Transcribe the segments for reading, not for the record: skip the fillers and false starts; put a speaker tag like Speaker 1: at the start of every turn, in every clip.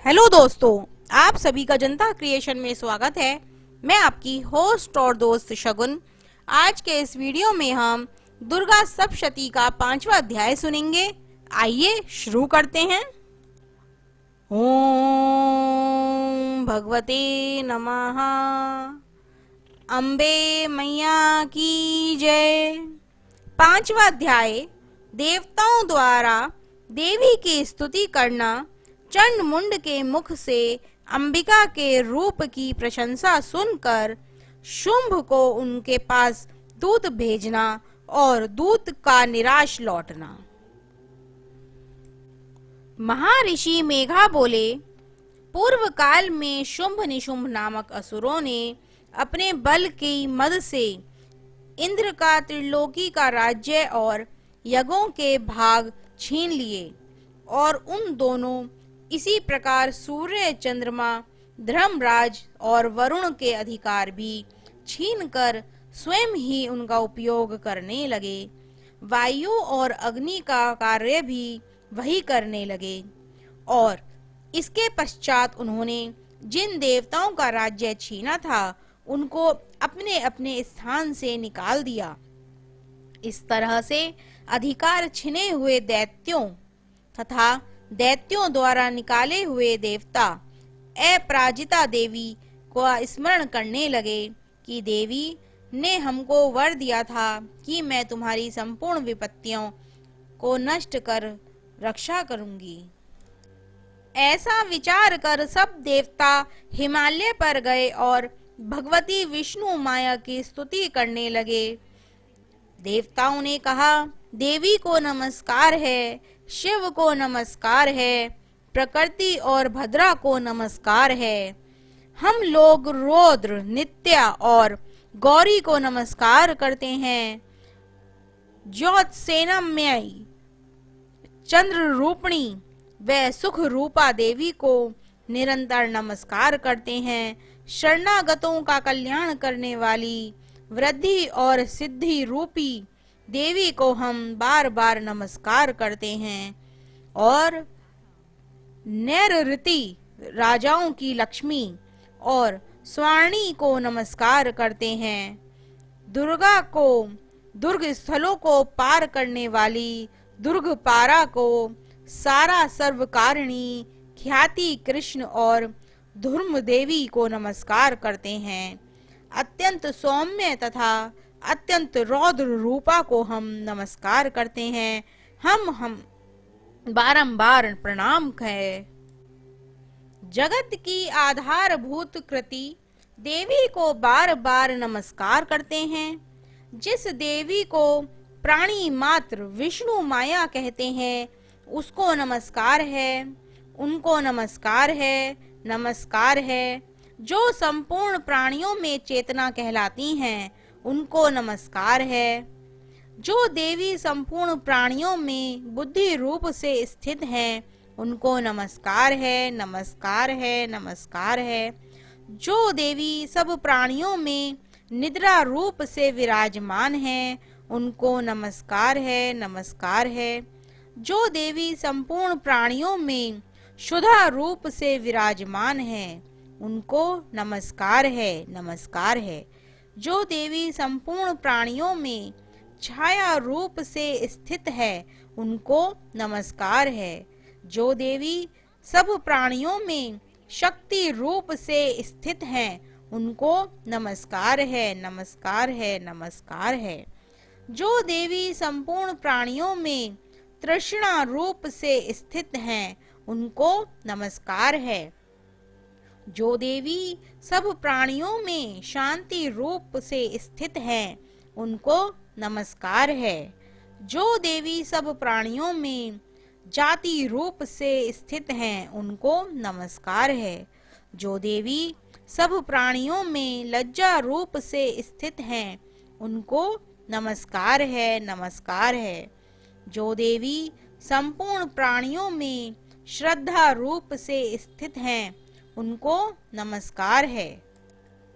Speaker 1: Hello दोस्तों, आप सभी का जनता क्रिएशन में स्वागत है। मैं आपकी होस्ट और दोस्त शगुन। आज के इस वीडियो में हम दुर्गा सप्तशती का 5वां अध्याय सुनेंगे। आइए शुरू करते हैं। ओम भगवते नमः। अम्बे मैया की जय। 5वां अध्याय देवताओं द्वारा देवी की स्तुति करना। चंड मुंड के मुख से अंबिका के रूप की प्रशंसा सुनकर शुंभ को उनके पास दूत भेजना और दूत का निराश लौटना। महर्षि मेघा बोले, पूर्व काल में शुंभ निशुंभ नामक असुरों ने अपने बल की मद से इंद्र का त्रिलोकी का राज्य और यज्ञों के भाग छीन लिए और उन दोनों इसी प्रकार सूर्य, चंद्रमा, धर्मराज और वरुण के अधिकार भी छीनकर स्वयं ही उनका उपयोग करने लगे। वायु और अग्नि का कार्य भी वही करने लगे और इसके पश्चात उन्होंने जिन देवताओं का राज्य छीना था उनको अपने अपने स्थान से निकाल दिया। इस तरह से अधिकार छिने हुए दैत्यों तथा दैत्यों द्वारा निकाले हुए देवता अपराजिता देवी को स्मरण करने लगे कि देवी ने हमको वर दिया था कि मैं तुम्हारी संपूर्ण विपत्तियों को नष्ट कर रक्षा करूंगी। ऐसा विचार कर सब देवता हिमालय पर गए और भगवती विष्णु माया की स्तुति करने लगे। देवताओं ने कहा, देवी को नमस्कार है, शिव को नमस्कार है, प्रकृति और भद्रा को नमस्कार है। हम लोग रौद्र, नित्या और गौरी को नमस्कार करते हैं। ज्योत्सेनमयी, चंद्र रूपणी व सुख रूपा देवी को निरंतर नमस्कार करते हैं। शरणागतों का कल्याण करने वाली वृद्धि और सिद्धि रूपी देवी को हम बार बार नमस्कार करते हैं और नैऋति राजाओं की लक्ष्मी और स्वाणी को नमस्कार करते हैं। दुर्गा को, दुर्ग स्थलों को पार करने वाली दुर्ग पारा को, सारा सर्वकारिणी ख्याति कृष्ण और धूर्म देवी को नमस्कार करते हैं। अत्यंत सौम्य तथा अत्यंत रौद्र रूपा को हम नमस्कार करते हैं। हम बारंबार प्रणाम है। जगत की आधारभूत कृति देवी को बार बार नमस्कार करते हैं। जिस देवी को प्राणी मात्र विष्णु माया कहते हैं उसको नमस्कार है, उनको नमस्कार है, नमस्कार है। जो संपूर्ण प्राणियों में चेतना कहलाती हैं उनको नमस्कार है। जो देवी संपूर्ण प्राणियों में बुद्धि रूप से स्थित हैं उनको नमस्कार है, नमस्कार है, नमस्कार है। जो देवी सब प्राणियों में निद्रा रूप से विराजमान हैं उनको नमस्कार है, नमस्कार है। जो देवी संपूर्ण प्राणियों में शुद्धा रूप से विराजमान हैं उनको नमस्कार है, नमस्कार है। जो देवी संपूर्ण प्राणियों में छाया रूप से स्थित है उनको नमस्कार है। जो देवी सब प्राणियों में शक्ति रूप से स्थित हैं उनको नमस्कार है, नमस्कार है, नमस्कार है। जो देवी संपूर्ण प्राणियों में तृष्णा रूप से स्थित हैं उनको नमस्कार है। जो देवी सब प्राणियों में शांति रूप से स्थित हैं उनको नमस्कार है। जो देवी सब प्राणियों में जाति रूप से स्थित हैं उनको नमस्कार है। जो देवी सब प्राणियों में लज्जा रूप से स्थित हैं उनको नमस्कार है, नमस्कार है। जो देवी संपूर्ण प्राणियों में श्रद्धा रूप से स्थित हैं उनको नमस्कार है।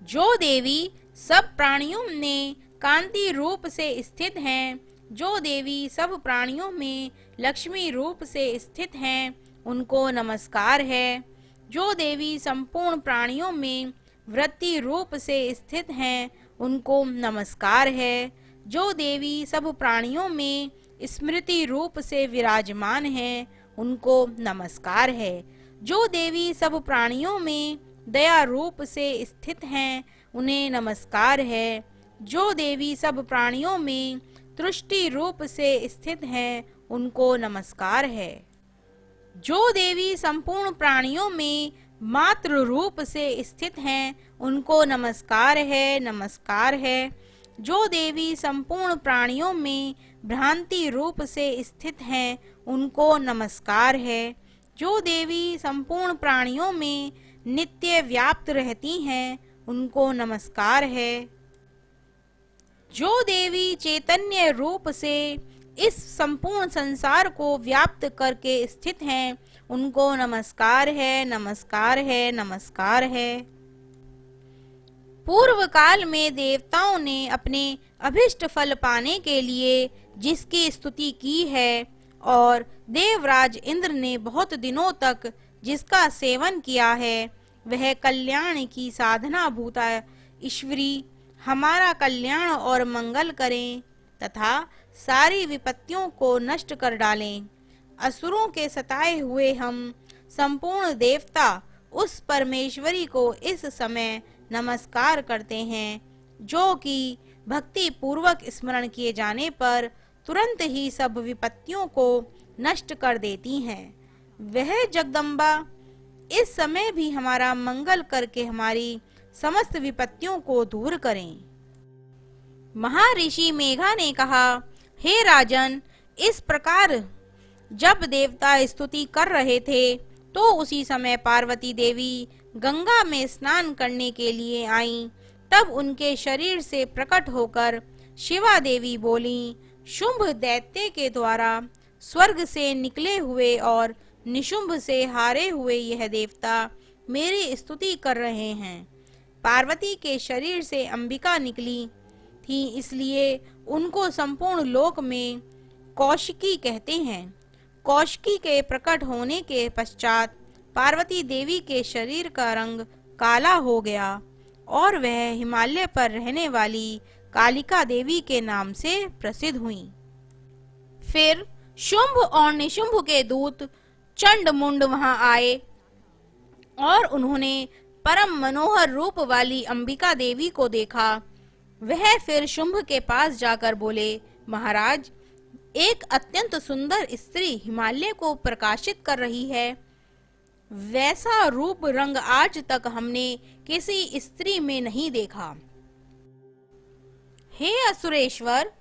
Speaker 1: जो देवी सब प्राणियों में कांति रूप से स्थित हैं, जो देवी सब प्राणियों में लक्ष्मी रूप से स्थित हैं उनको नमस्कार है। जो देवी संपूर्ण प्राणियों में वृत्ति रूप से स्थित हैं, उनको नमस्कार है। जो देवी सब प्राणियों में स्मृति रूप से विराजमान हैं, उनको नमस्कार है। जो देवी सब प्राणियों में दया रूप से स्थित हैं, उन्हें नमस्कार है। जो देवी सब प्राणियों में तुष्टि रूप से स्थित हैं, उनको नमस्कार है। जो देवी संपूर्ण प्राणियों में मातृ रूप से स्थित हैं, उनको नमस्कार है, नमस्कार है। जो देवी संपूर्ण प्राणियों में भ्रांति रूप से स्थित हैं, उनको नमस्कार है। जो देवी संपूर्ण प्राणियों में नित्य व्याप्त रहती हैं, उनको नमस्कार है। जो देवी चैतन्य रूप से इस संपूर्ण संसार को व्याप्त करके स्थित हैं, उनको नमस्कार है, नमस्कार है, नमस्कार है। पूर्व काल में देवताओं ने अपने अभिष्ट फल पाने के लिए जिसकी स्तुति की है और देवराज इंद्र ने बहुत दिनों तक जिसका सेवन किया है, वह कल्याण की साधना भूता ईश्वरी हमारा कल्याण और मंगल करें तथा सारी विपत्तियों को नष्ट कर डालें। असुरों के सताए हुए हम संपूर्ण देवता उस परमेश्वरी को इस समय नमस्कार करते हैं, जो कि भक्ति पूर्वक स्मरण किए जाने पर तुरंत ही सब विपत्तियों को नष्ट कर देती हैं। वह जगदम्बा इस समय भी हमारा मंगल करके हमारी समस्त विपत्तियों को दूर करें। महर्षि मेघा ने कहा, हे राजन, इस प्रकार जब देवता स्तुति कर रहे थे, तो उसी समय पार्वती देवी गंगा में स्नान करने के लिए आईं। तब उनके शरीर से प्रकट होकर शिवा देवी बोली, शुंभ दैत्य के द्वारा स्वर्ग से निकले हुए और निशुंभ से हारे हुए यह देवता मेरी स्तुति कर रहे हैं। पार्वती के शरीर से अंबिका निकली थी, इसलिए उनको संपूर्ण लोक में कौशिकी कहते हैं। कौशिकी के प्रकट होने के पश्चात पार्वती देवी के शरीर का रंग काला हो गया और वह हिमालय पर रहने वाली कालिका देवी के नाम से प्रसिद्ध हुई। फिर शुंभ और निशुंभ के दूत चंड मुंड वहां आए और उन्होंने परम मनोहर रूप वाली अंबिका देवी को देखा। वह फिर शुंभ के पास जाकर बोले, महाराज, एक अत्यंत सुंदर स्त्री हिमालय को प्रकाशित कर रही है। वैसा रूप रंग आज तक हमने किसी स्त्री में नहीं देखा। हे असुरेश्वर,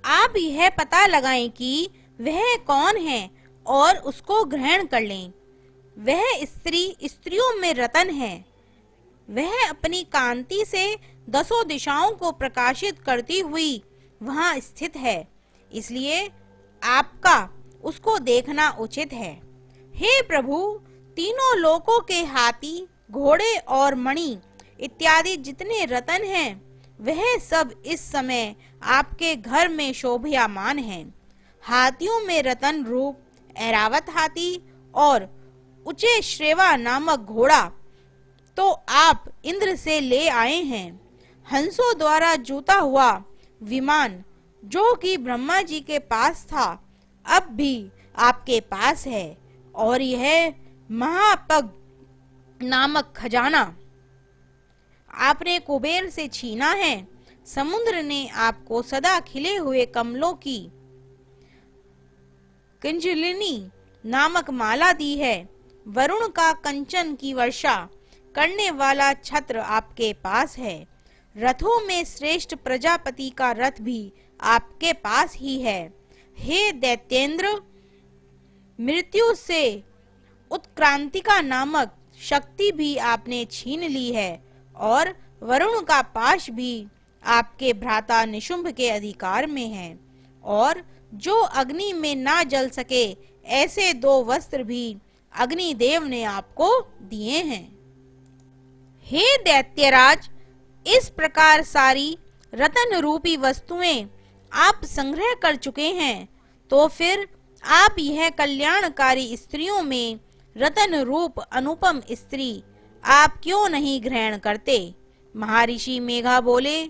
Speaker 1: आप यह पता लगाएं कि वह कौन है और उसको ग्रहण कर लें। वह स्त्री स्त्रियों में रतन है। वह अपनी कांति से दसों दिशाओं को प्रकाशित करती हुई वहां स्थित है, इसलिए आपका उसको देखना उचित है। हे प्रभु, तीनों लोकों के हाथी, घोड़े और मणि इत्यादि जितने रतन हैं, वह सब इस समय आपके घर में शोभायमान हैं। हाथियों में रतन रूप ऐरावत हाथी और उचे श्रेवा नामक घोड़ा तो आप इंद्र से ले आए हैं। हंसों द्वारा जूता हुआ विमान जो कि ब्रह्मा जी के पास था, अब भी आपके पास है, और यह महापग नामक खजाना आपने कुबेर से छीना है। समुद्र ने आपको सदा खिले हुए कमलों की किंजलिनी नामक माला दी है। वरुण का कंचन की वर्षा करने वाला छत्र आपके पास है। रथों में श्रेष्ठ प्रजापति का रथ भी आपके पास ही है। हे दैत्येंद्र, मृत्यु से उत्क्रांतिका नामक शक्ति भी आपने छीन ली है और वरुण का पाश भी आपके भ्राता निशुंभ के अधिकार में है, और जो अग्नि में ना जल सके ऐसे दो वस्त्र भी अग्निदेव ने आपको दिए हैं। हे दैत्यराज, इस प्रकार सारी रतन रूपी वस्तुएं आप संग्रह कर चुके हैं, तो फिर आप यह कल्याणकारी स्त्रियों में रतन रूप अनुपम स्त्री आप क्यों नहीं ग्रहण करते? महर्षि मेघा बोले।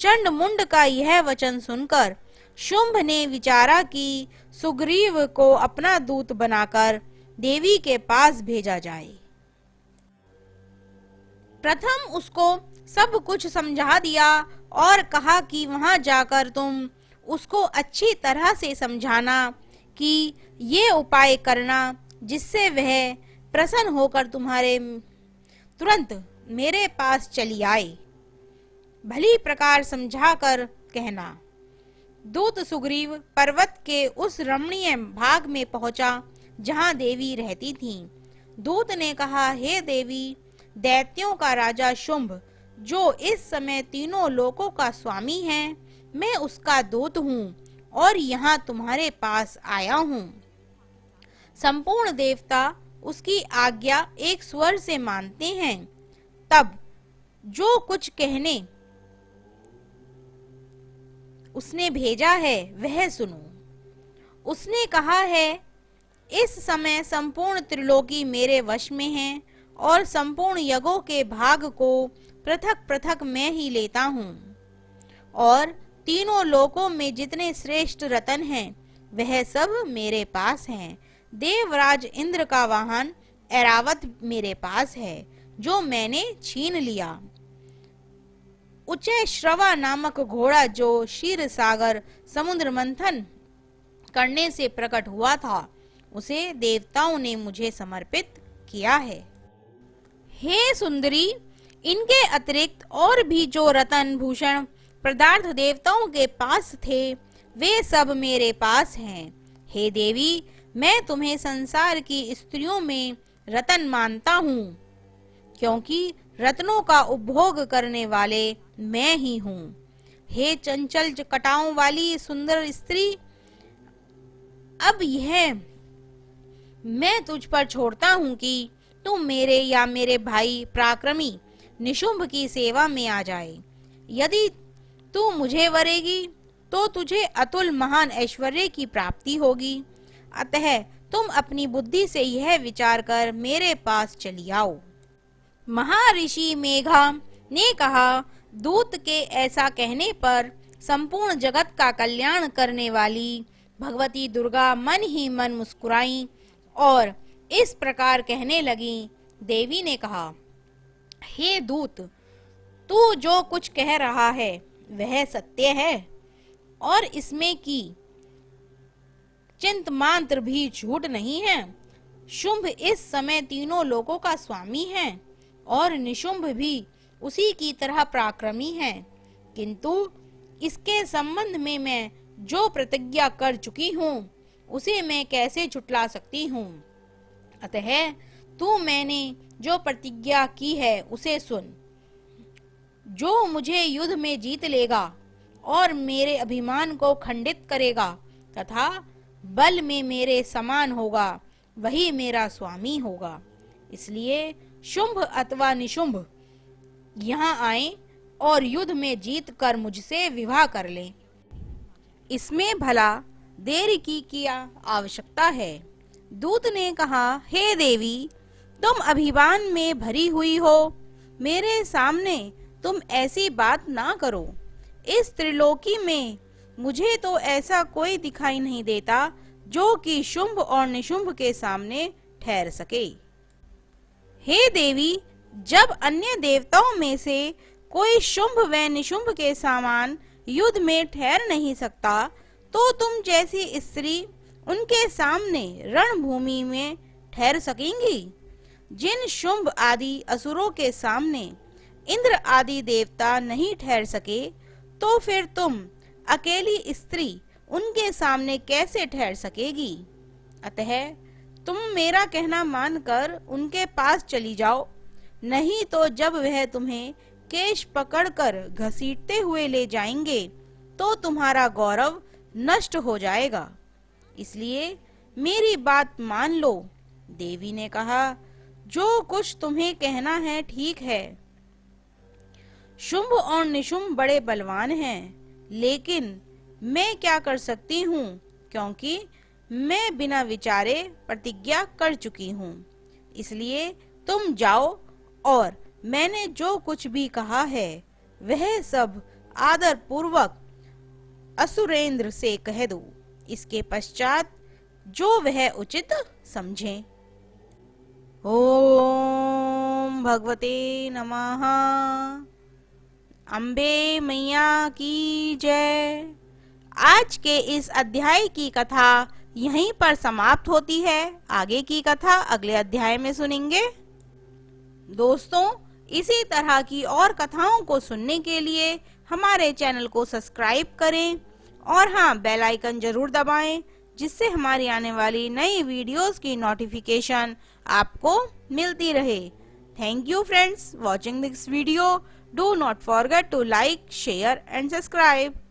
Speaker 1: चंड मुंड का यह वचन सुनकर शुंभ ने विचारा कि सुग्रीव को अपना दूत बनाकर देवी के पास भेजा जाए। प्रथम उसको सब कुछ समझा दिया और कहा कि वहां जाकर तुम उसको अच्छी तरह से समझाना कि ये उपाय करना जिससे वह प्रसन्न होकर तुम्हारे तुरंत मेरे पास चली आए। भली प्रकार समझाकर कहना। दूत सुग्रीव पर्वत के उस रमणीय भाग में पहुंचा जहां देवी रहती थीं। दूत ने कहा, हे देवी, दैत्यों का राजा शुंभ जो इस समय तीनों लोकों का स्वामी है, मैं उसका दूत हूँ और यहाँ तुम्हारे पास आया हूँ। संपूर्ण देवता उसकी आज्ञा एक स्वर से मानते हैं। तब जो कुछ कहने उसने भेजा है वह सुनो। उसने कहा है, इस समय संपूर्ण त्रिलोकी मेरे वश में है और संपूर्ण यज्ञों के भाग को पृथक पृथक मैं ही लेता हूँ और तीनों लोकों में जितने श्रेष्ठ रतन हैं वह सब मेरे पास हैं। देवराज इंद्र का वाहन ऐरावत मेरे पास है जो मैंने छीन लिया। उच्चय श्रवा नामक घोड़ा जो क्षीर सागर समुद्र मंथन करने से प्रकट हुआ था, उसे देवताओं ने मुझे समर्पित किया है। हे सुंदरी, इनके अतिरिक्त और भी जो रतन भूषण पदार्थ देवताओं के पास थे वे सब मेरे पास हैं। हे देवी, मैं तुम्हें संसार की स्त्रियों में रतन मानता हूँ क्योंकि रत्नों का उपभोग करने वाले मैं ही हूँ। हे चंचल कटाओं वाली सुंदर स्त्री, अब यह मैं तुझ पर छोड़ता हूँ कि तुम मेरे या मेरे भाई पराक्रमी निशुंभ की सेवा में आ जाए। यदि तू मुझे वरेगी तो तुझे अतुल महान ऐश्वर्य की प्राप्ति होगी। अतः तुम अपनी बुद्धि से यह विचार कर मेरे पास चली आओ। महर्षि मेघा ने कहा, दूत के ऐसा कहने पर संपूर्ण जगत का कल्याण करने वाली भगवती दुर्गा मन ही मन मुस्कुराई और इस प्रकार कहने लगी। देवी ने कहा, हे दूत, तू जो कुछ कह रहा है वह सत्य है और इसमें की चिंत मात्र भी झूठ नहीं है। शुंभ इस समय तीनों लोकों का स्वामी है और निशुंभ भी उसी की तरह पराक्रमी है, किंतु इसके संबंध में मैं जो प्रतिज्ञा कर चुकी हूँ उसे मैं कैसे झुठला सकती हूँ। अतः तू मैंने जो प्रतिज्ञा की है उसे सुन। जो मुझे युद्ध में जीत लेगा और मेरे अभिमान को खंडित करेगा तथा बल में मेरे समान होगा वही मेरा स्वामी होगा। इसलिए शुंभ अथवा निशुंभ यहाँ आए और युद्ध में जीत कर मुझसे विवाह कर ले। इसमें भला देर की क्या आवश्यकता है? दूत ने कहा, हे देवी, तुम अभिमान में भरी हुई हो, मेरे सामने तुम ऐसी बात ना करो। इस त्रिलोकी में मुझे तो ऐसा कोई दिखाई नहीं देता जो कि शुंभ और निशुंभ के सामने ठहर सके। हे देवी, जब अन्य देवताओं में से कोई शुंभ व निशुंभ के समान युद्ध में ठहर नहीं सकता, तो तुम जैसी स्त्री उनके सामने रणभूमि में ठहर सकेंगी। जिन शुंभ आदि असुरों के सामने इंद्र आदि देवता नहीं ठहर सके, तो फिर तुम अकेली स्त्री उनके सामने कैसे ठहर सकेगी? अतः तुम मेरा कहना मानकर उनके पास चली जाओ, नहीं तो जब वह तुम्हें केश पकड़कर घसीटते हुए ले जाएंगे तो तुम्हारा गौरव नष्ट हो जाएगा। इसलिए मेरी बात मान लो। देवी ने कहा, जो कुछ तुम्हें कहना है ठीक है। शुंभ और निशुंभ बड़े बलवान हैं, लेकिन मैं क्या कर सकती हूँ, क्योंकि मैं बिना विचारे प्रतिज्ञा कर चुकी हूँ। इसलिए तुम जाओ और मैंने जो कुछ भी कहा है वह सब आदर पूर्वक असुरेंद्र से कह दो। इसके पश्चात जो वह उचित समझे। ओम भगवते नमः। अम्बे मैया की जय। आज के इस अध्याय की कथा यहीं पर समाप्त होती है। आगे की कथा अगले अध्याय में सुनेंगे। दोस्तों, इसी तरह की और कथाओं को सुनने के लिए हमारे चैनल को सब्सक्राइब करें और हाँ, बेल आइकन जरूर दबाएं, जिससे हमारी आने वाली नई वीडियोस की नोटिफिकेशन आपको मिलती रहे। Thank you friends watching this video. Do not forget to like, share and subscribe.